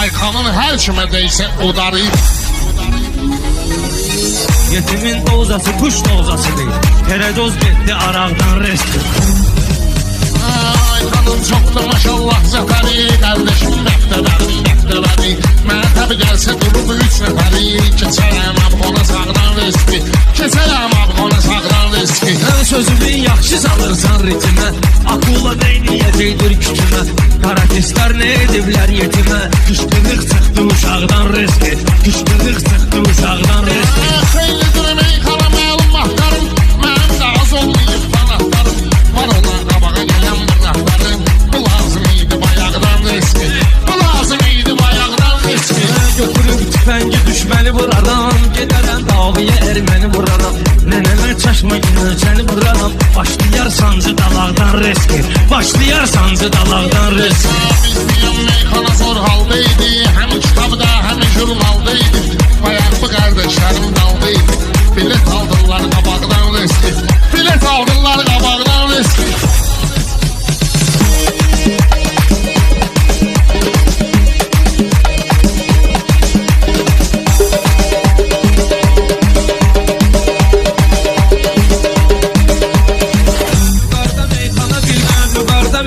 Aykanın her kimə deysə udarıyıb. Yetimin dozası kuş dozası değil. Teredoz gitti araqdan resti. Aykanın çoxdur maşallah zəfəri. Qardeşim məktəbəri. Mənə təbi gəlsə durub 3 nəfəri. Keçərəm abqona sağdan riski. Keçərəm abqona sağdan riski. Sən sözümün yaxşı salırsan ritmə. Akula neyniyəcəkdir kütümə. Karatistlər nə ediblər yetimə. Kışqırıq çıxdı uşaqdan riski. Kışqırıq çıxdı uşaqdan riski. Xeylidir meykana məlum vaxtlarım. Mənim də az olmayıb fanatlarım. Var olan qabağa gələn bıraqlarım. Bu lazım idi bayaqdan riski. Bu lazım idi bayaqdan riski. Götürüb tüfəngi düşməni vuraram. Gedərəm davaya erməni vuraram. Nənələr çaşma günəcəni vuraram. Başlayar sancı dalaqdan riski. Başlayar sancı dalaqdan riski. Bilməyəm meykana zor haldaydı. Həm kitabda həm jurnaldaydı. Bayaq bu qardeşlərim daldaydı. Bilet aldılar qabaqdan riski. Bilet aldılar qabaqdan riski.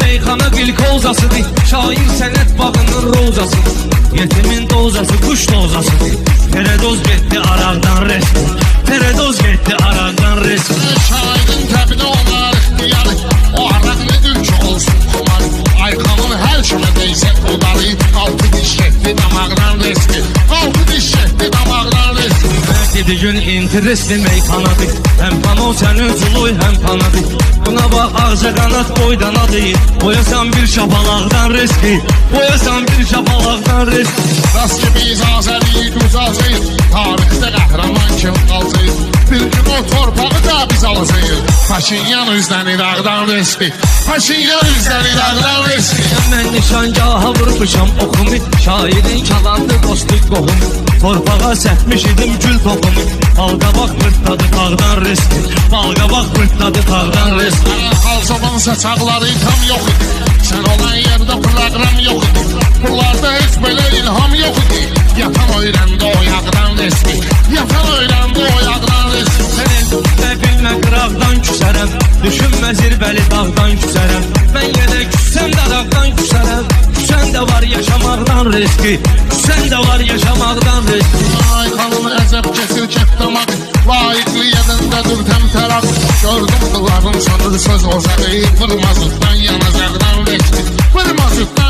Meyxana bil kozasıdır. Şair sənət bağının rozasıdır. Yetimin dozası kuş dozasıdır. Teredoz getdi araqdan resti. Teredoz getdi araqdan resti. Şairin təbini olar ixtiyarı. O araq nedir ki olsun kumar. Aykanın hər kimə deysə udarı. Altı diş getdi damaqdan riski. Altı diş getdi damaqdan riski. Dedi gün interesli meyxanadır. Həm pano sənin culuy həm panadır. Buna bax ağca qanat boydanadır. Boyasan bir şapalaqdan riski. Boyasan bir şapalaqdan riski. Rast ki biz azəriyik uzacıyıq. Tarixdə qəhrəman kim qalacaq. Bir gün o torpağı da biz alacağıq. Paşinyan üzdən İraqdan riski. Paşinyan üzdən İraqdan riski. Mən nişangaha vurmuşam oxumu. Şairin kalandı dostluq qohumu. Torpağa sətmiş idim gül toxumu. Balqabaq pırtladı tağdan riski. Balqabaq pırtladı tağdan riski. Xalçaban saçaqları tam yox idi. Sən olan yerdə proqram yox idi. Buralarda heç belə ilham yox idi. Yatan öyrəndi o yağdan riski. Yatan öyrəndi o yağdan riski. Sənin və bilmə qıraqdan küsərəm. Düşünmə zirvəli dağdan küsərəm. Mən yenə küssəm də dağdan küsərəm. Küsən də var yaşamaqdan riski. Küsən də var yaşamaqdan riski. Aykanın əzəb kəsir kətdamaq. Layiqli yerindədir təmtəraq. Gördüm qıların sanır söz ocağı. Vırmazıqdan yanacaqdan riski. Vırmazıqdan